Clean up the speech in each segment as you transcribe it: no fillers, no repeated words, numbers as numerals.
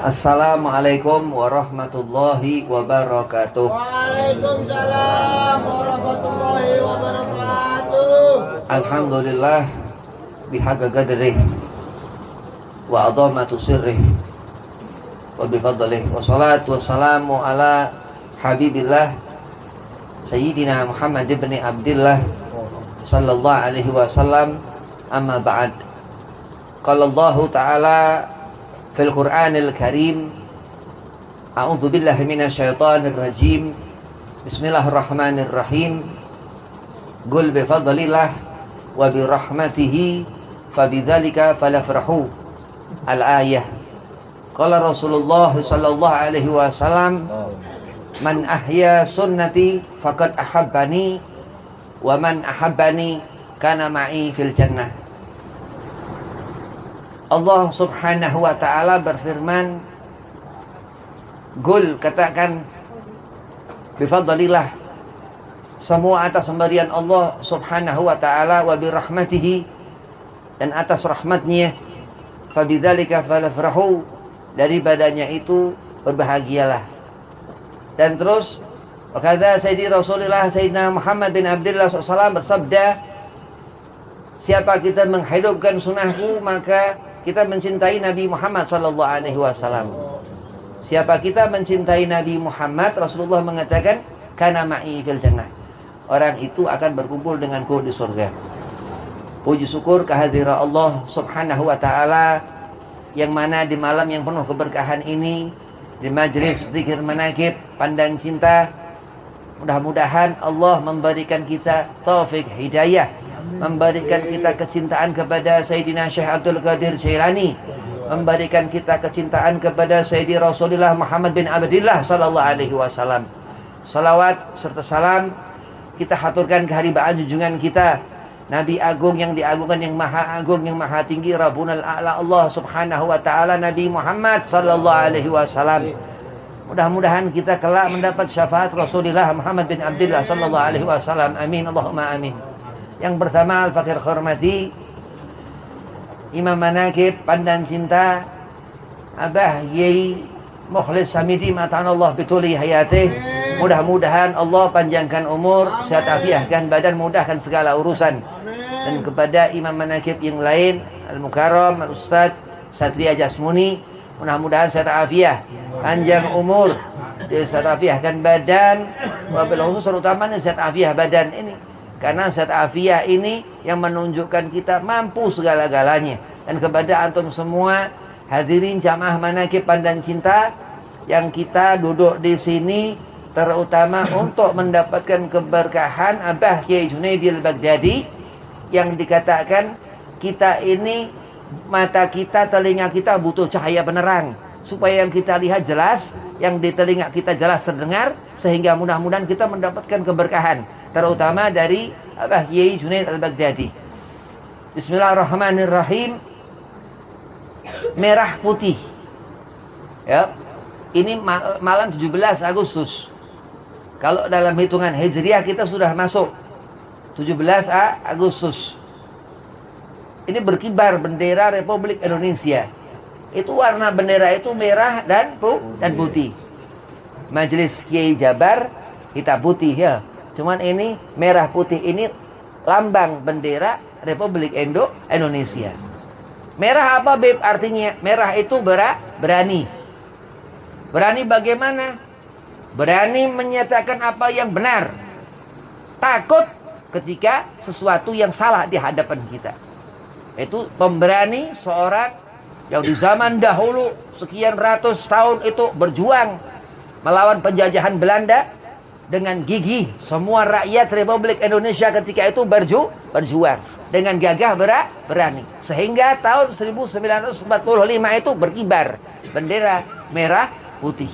Assalamualaikum warahmatullahi wabarakatuh. Waalaikumsalam warahmatullahi wabarakatuh. Alhamdulillah bihaqqa qadrih wa adhamatu sirrih wa bifadlih wa salatu wassalamu ala habibillah Sayyidina Muhammad ibn Abdillah sallallahu alaihi wasallam, amma ba'd. Qala Allah Ta'ala fil Qur'anil Karim, a'udzu billahi minasyaitonir rajim. Bismillahirrahmanirrahim. Qul bi fadlillah wa bi rahmatihi fabidzalika falafrahu. Al-ayah. Qala Rasulullah sallallahu alaihi wasallam, man ahya sunnati faqad ahabbani wa man ahabbani kana ma'i fil jannah. Allah subhanahu wa ta'ala berfirman, Gul, katakan, bifadlillah, semua atas pemberian Allah subhanahu wa ta'ala, wa birahmatihi, dan atas rahmatnya, fabidzalika falafrahu, dari badannya itu berbahagialah. Dan terus, wakadha Sayyidi Rasulullah Sayyidina Muhammad bin Abdillah SAW bersabda, siapa kita menghidupkan sunnahku, maka kita mencintai Nabi Muhammad sallallahu alaihi wasallam. Siapa kita mencintai Nabi Muhammad, Rasulullah mengatakan, kana ma'i fil jannah. Orang itu akan berkumpul denganku di surga. Puji syukur kehadiran Allah subhanahu wa ta'ala, yang mana di malam yang penuh keberkahan ini, di majlis zikir manaqib pandang cinta, mudah-mudahan Allah memberikan kita taufik hidayah, memberikan kita kecintaan kepada Sayyidina Syekh Abdul Qadir Jailani, memberikan kita kecintaan kepada Sayyidi Rasulullah Muhammad bin Abdillah sallallahu alaihi wasallam. Salawat serta salam kita haturkan keharibaan junjungan kita, Nabi Agung yang diagungkan, yang maha agung, yang maha tinggi, Rabbunal A'la, Allah subhanahu wa ta'ala, Nabi Muhammad sallallahu alaihi wasallam. Mudah-mudahan kita kelak mendapat syafaat Rasulullah Muhammad bin Abdillah sallallahu alaihi wasallam. Amin, Allahumma amin. Yang pertama, al-fakir hormati Imam Manaqib Pandan Cinta Abah Yai Mukhlis Hamidi Mata'anallah bituli hayatih. Mudah-mudahan Allah panjangkan umur, sehat afiahkan badan, mudahkan segala urusan. Dan kepada Imam Manaqib yang lain, Al-Mukarram, Al-Ustaz Satria Jasmuni, mudah-mudahan sehat afiah, panjang umur, sehat afiahkan badan, wabil khusus terutamanya sehat afiah badan ini. Karena sehat afiah ini yang menunjukkan kita mampu segala-galanya. Dan kepada antum semua hadirin jamaah Manaqib Pandan Cinta yang kita duduk di sini terutama untuk mendapatkan keberkahan Abah Kiai Junaidi Al-Baghdadi, yang dikatakan kita ini, mata kita, telinga kita butuh cahaya penerang supaya yang kita lihat jelas, yang di telinga kita jelas terdengar, sehingga mudah-mudahan kita mendapatkan keberkahan terutama dari Abah Kiai Junaid Al-Baghdadi. Bismillahirrahmanirrahim. Merah putih. Ya. Ini malam 17 Agustus. Kalau dalam hitungan Hijriah kita sudah masuk 17 Agustus. Ini berkibar bendera Republik Indonesia. Itu warna bendera itu merah dan putih. Majelis Kiai Jabar hitam putih ya. Cuman ini merah putih, ini lambang bendera Republik Indonesia. Merah apa Beb artinya? Merah itu berani. Berani bagaimana? Berani menyatakan apa yang benar. Takut ketika sesuatu yang salah di hadapan kita. Itu pemberani, seorang yang di zaman dahulu sekian ratus tahun itu berjuang melawan penjajahan Belanda. Dengan gigih, semua rakyat Republik Indonesia ketika itu berjuang dengan gagah berani, sehingga tahun 1945 itu berkibar bendera merah putih.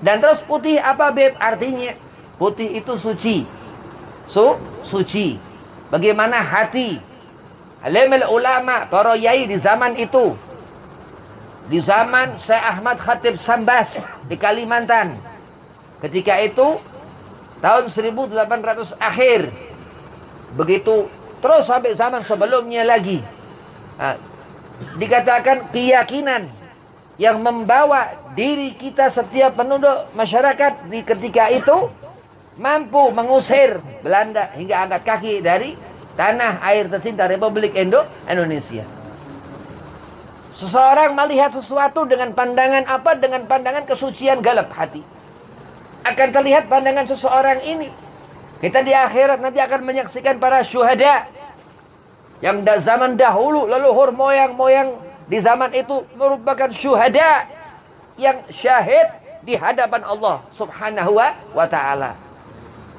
Dan terus putih apa Beb artinya? Putih itu suci. Suci. Bagaimana hati alimul ulama, para yai di zaman itu, di zaman Syekh Ahmad Khatib Sambas di Kalimantan, ketika itu tahun 1800 akhir, begitu terus sampai zaman sebelumnya lagi. Dikatakan keyakinan yang membawa diri kita setiap penduduk masyarakat di ketika itu mampu mengusir Belanda hingga angkat kaki dari tanah air tercinta Republik Indonesia. Seseorang melihat sesuatu dengan pandangan apa? Dengan pandangan kesucian galap hati. Akan terlihat pandangan seseorang ini. Kita di akhirat nanti akan menyaksikan para syuhada yang zaman dahulu, leluhur moyang-moyang di zaman itu merupakan syuhada yang syahid di hadapan Allah Subhanahu wa ta'ala.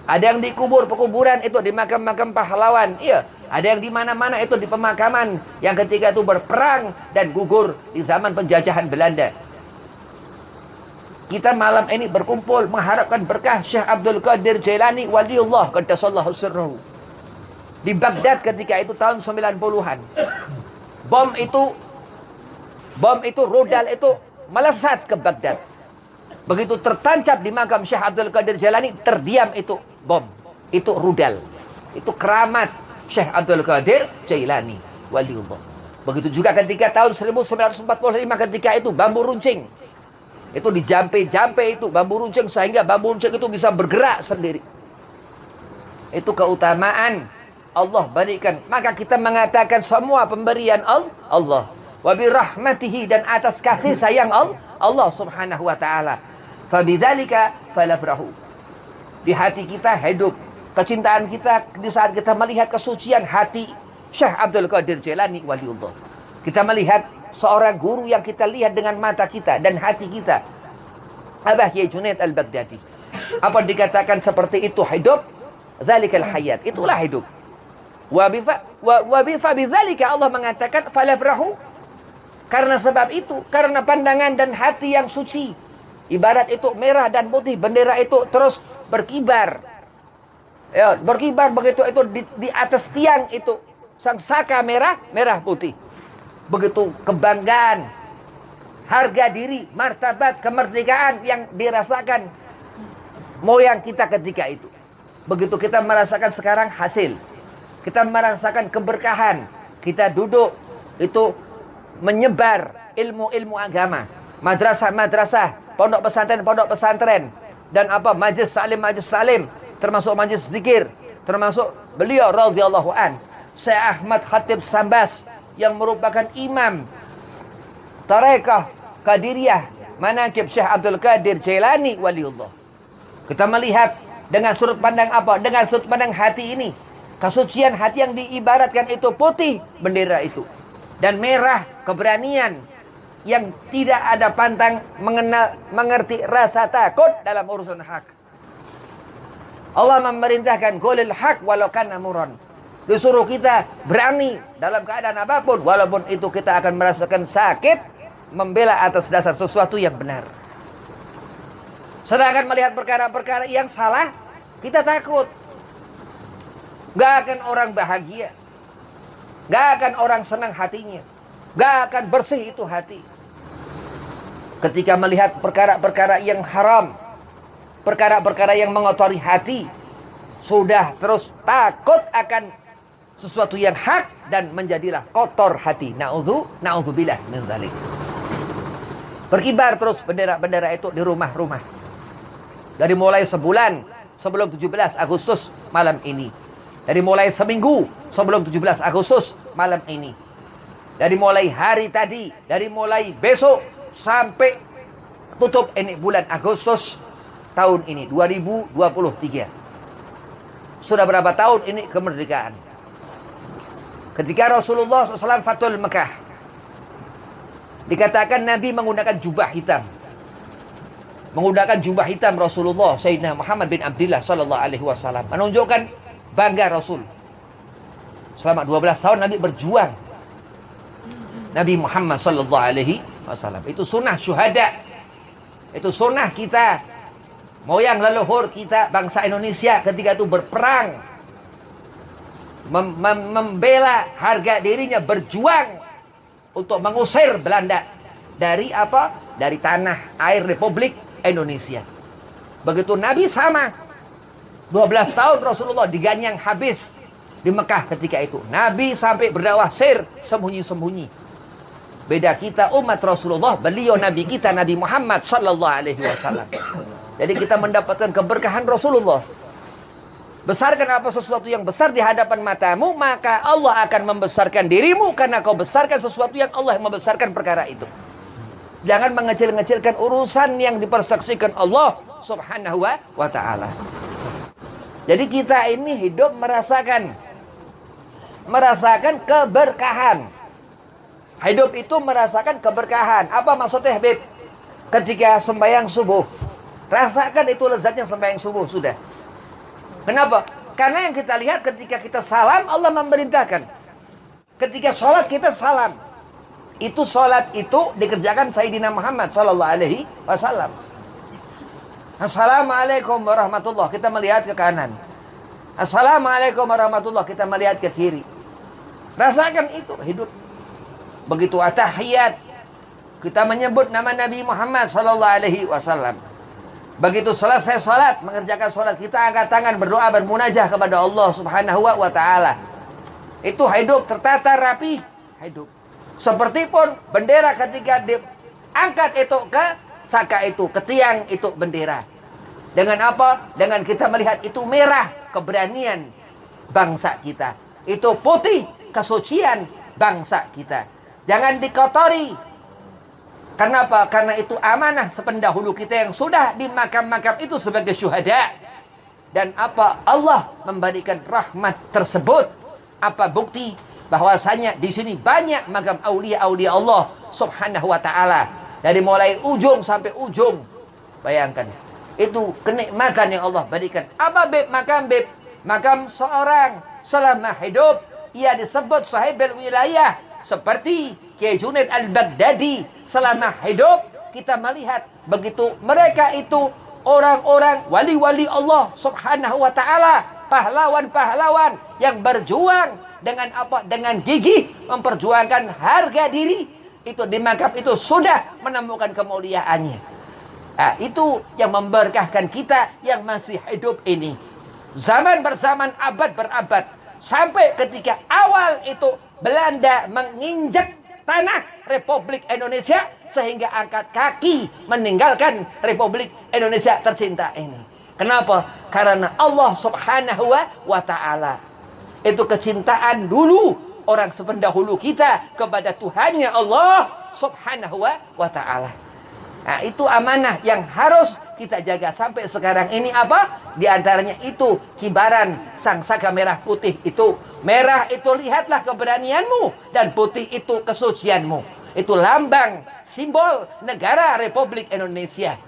Ada yang dikubur pekuburan itu di makam-makam pahlawan. Iya, ada yang di mana-mana itu di pemakaman yang ketika itu berperang dan gugur di zaman penjajahan Belanda. Kita malam ini berkumpul mengharapkan berkah Syekh Abdul Qadir Jailani waliullah qaddasallahu sirruhu. Di Baghdad ketika itu tahun 90-an. Bom itu rudal itu melesat ke Baghdad. Begitu tertancap di makam Syekh Abdul Qadir Jailani, terdiam itu bom. Itu rudal. Itu keramat Syekh Abdul Qadir Jailani waliullah. Begitu juga ketika tahun 1945 ketika itu bambu runcing. Itu dijampe-jampe itu bambu runcing sehingga bambu runcing itu bisa bergerak sendiri. Itu keutamaan Allah berikan. Maka kita mengatakan semua pemberian Allah. Wa bi rahmatihi, dan atas kasih sayang Allah Subhanahu wa ta'ala. Fabidzalika falafrahu. Di hati kita hidup kecintaan kita di saat kita melihat kesucian hati Syekh Abdul Qadir Jailani waliullah. Kita melihat seorang guru yang kita lihat dengan mata kita dan hati kita. Abah Kiai Junaid Al-Baghdadi. Apa dikatakan seperti itu hidup? Zalikal hayat. Itulah hidup. Wa bidzalika Allah mengatakan falafrahu. Karena sebab itu, karena pandangan dan hati yang suci. Ibarat itu merah dan putih, bendera itu terus berkibar. Ya, berkibar begitu itu di atas tiang itu sang saka merah putih. Begitu kebanggaan, harga diri, martabat, kemerdekaan yang dirasakan moyang kita ketika itu. Begitu kita merasakan sekarang hasil. Kita merasakan keberkahan. Kita duduk itu menyebar ilmu-ilmu agama. Madrasah-madrasah, pondok pesantren, dan majelis salim, termasuk majelis zikir, termasuk beliau radhiyallahu an, Syekh Ahmad Khatib Sambas yang merupakan imam tarekah Qadiriyah Manaqib Syekh Abdul Qadir Jailani waliullah. Kita melihat dengan sudut pandang apa? Dengan sudut pandang hati ini. Kesucian hati yang diibaratkan itu putih bendera itu, dan merah keberanian yang tidak ada pantang mengerti rasa takut dalam urusan hak. Allah memerintahkan qulil haq walau kana murran. Disuruh kita berani dalam keadaan apapun, walaupun itu kita akan merasakan sakit, membela atas dasar sesuatu yang benar. Sedangkan melihat perkara-perkara yang salah, kita takut. Gak akan orang bahagia, gak akan orang senang hatinya, gak akan bersih itu hati. Ketika melihat perkara-perkara yang haram, perkara-perkara yang mengotori hati, sudah terus takut akan sesuatu yang hak dan menjadilah kotor hati. Na'udzubillah min dzalik. Berkibar terus bendera-bendera itu di rumah-rumah. Dari mulai sebulan sebelum 17 Agustus malam ini. Dari mulai seminggu sebelum 17 Agustus malam ini. Dari mulai hari tadi, dari mulai besok sampai tutup ini bulan Agustus tahun ini 2023. Sudah berapa tahun ini kemerdekaan? Ketika Rasulullah SAW Fathul Mekah, dikatakan Nabi menggunakan jubah hitam. Menggunakan jubah hitam Rasulullah Sayyidina Muhammad bin Abdullah sallallahu alaihi wasallam, menunjukkan bangga Rasul. Selama 12 tahun Nabi berjuang. Nabi Muhammad sallallahu alaihi wasallam. Itu sunnah syuhada. Itu sunnah kita, moyang leluhur kita bangsa Indonesia ketika itu berperang, membela harga dirinya, berjuang untuk mengusir Belanda dari dari tanah air Republik Indonesia. Begitu Nabi sama, 12 tahun Rasulullah diganyang habis di Mekah ketika itu. Nabi sampai berdakwah sir sembunyi-sembunyi. Beda kita umat Rasulullah, beliau Nabi kita Nabi Muhammad sallallahu alaihi wasallam. Jadi kita mendapatkan keberkahan Rasulullah. Besarkan apa sesuatu yang besar di hadapan matamu, maka Allah akan membesarkan dirimu karena kau besarkan sesuatu yang Allah yang membesarkan perkara itu. Jangan mengecil-ngecilkan urusan yang dipersaksikan Allah subhanahu wa ta'ala. Jadi kita ini hidup merasakan keberkahan. Hidup itu merasakan keberkahan. Apa maksudnya, Habib? Ketika sembahyang subuh, rasakan itu lezatnya sembahyang subuh sudah. Kenapa? Karena yang kita lihat ketika kita salam, Allah memerintahkan. Ketika sholat kita salam. Itu sholat itu dikerjakan Sayyidina Muhammad sallallahu alaihi wasallam. Assalamualaikum warahmatullah. Kita melihat ke kanan. Assalamualaikum warahmatullah. Kita melihat ke kiri. Rasakan itu hidup. Begitu atahiyat, kita menyebut nama Nabi Muhammad sallallahu alaihi wasallam. Begitu selesai salat, mengerjakan salat, kita angkat tangan berdoa bermunajah kepada Allah Subhanahu wa taala. Itu hidup tertata rapi, hidup. Seperti pun bendera ketika diangkat itu ke saka itu, ke tiang itu bendera. Dengan apa? Dengan kita melihat itu merah, keberanian bangsa kita. Itu putih, kesucian bangsa kita. Jangan dikotori. Kenapa? Karena itu amanah sependahulu kita yang sudah di makam-makam itu sebagai syuhada. Dan apa? Allah memberikan rahmat tersebut. Apa bukti bahwasanya di sini banyak makam aulia-aulia Allah subhanahu wa ta'ala. Dari mulai ujung sampai ujung. Bayangkan. Itu kenikmatan yang Allah berikan. Apa beb makam beb? Makam seorang selama hidup. Ia disebut sahibul wilayah. Seperti Kiai Junaid Al-Baghdadi selama hidup kita melihat begitu mereka itu orang-orang wali-wali Allah subhanahu wa ta'ala, pahlawan-pahlawan yang berjuang dengan apa? Dengan gigih memperjuangkan harga diri itu di makam itu sudah menemukan kemuliaannya. Nah, itu yang memberkahkan kita yang masih hidup ini. Zaman berzaman, abad berabad. Sampai ketika awal itu Belanda menginjak tanah Republik Indonesia sehingga angkat kaki meninggalkan Republik Indonesia tercinta ini. Kenapa? Karena Allah subhanahu wa ta'ala. Itu kecintaan dulu orang sependahulu kita kepada Tuhannya Allah subhanahu wa ta'ala. Nah, itu amanah yang harus kita jaga sampai sekarang ini apa? Di antaranya itu kibaran sang saka merah putih itu. Merah itu lihatlah keberanianmu dan putih itu kesucianmu. Itu lambang simbol negara Republik Indonesia.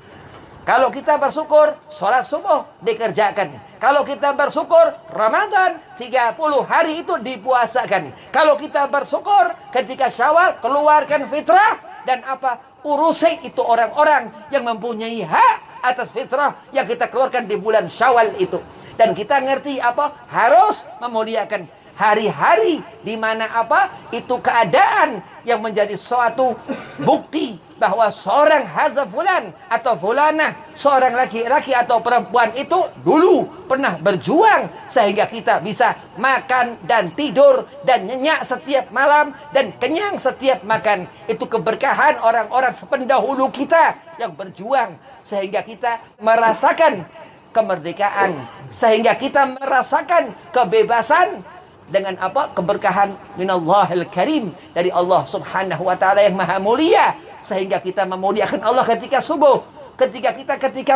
Kalau kita bersyukur, sholat subuh dikerjakan. Kalau kita bersyukur, Ramadan 30 hari itu dipuasakan. Kalau kita bersyukur, ketika Syawal keluarkan fitrah dan apa? Urusi itu orang-orang yang mempunyai hak atas fitrah yang kita keluarkan di bulan Syawal itu. Dan kita ngerti apa? Harus memuliakan hari-hari di mana apa? Itu keadaan yang menjadi suatu bukti bahwa seorang hadza fulan atau fulanah, seorang laki-laki atau perempuan itu dulu pernah berjuang sehingga kita bisa makan dan tidur dan nyenyak setiap malam dan kenyang setiap makan. Itu keberkahan orang-orang sependahulu kita yang berjuang sehingga kita merasakan kemerdekaan, sehingga kita merasakan kebebasan dengan apa? Keberkahan minallahil karim, dari Allah subhanahu wa ta'ala yang maha mulia. Sehingga kita memuliakan Allah ketika subuh. Ketika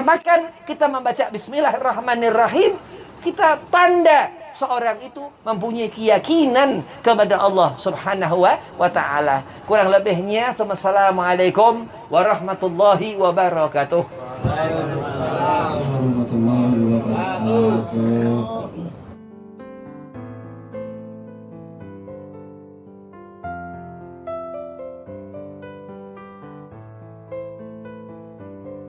makan, kita membaca Bismillahirrahmanirrahim. Kita tanda seorang itu mempunyai keyakinan kepada Allah subhanahu wa ta'ala. Kurang lebihnya, Assalamualaikum warahmatullahi wabarakatuh. Waalaikumsalam warahmatullahi wabarakatuh.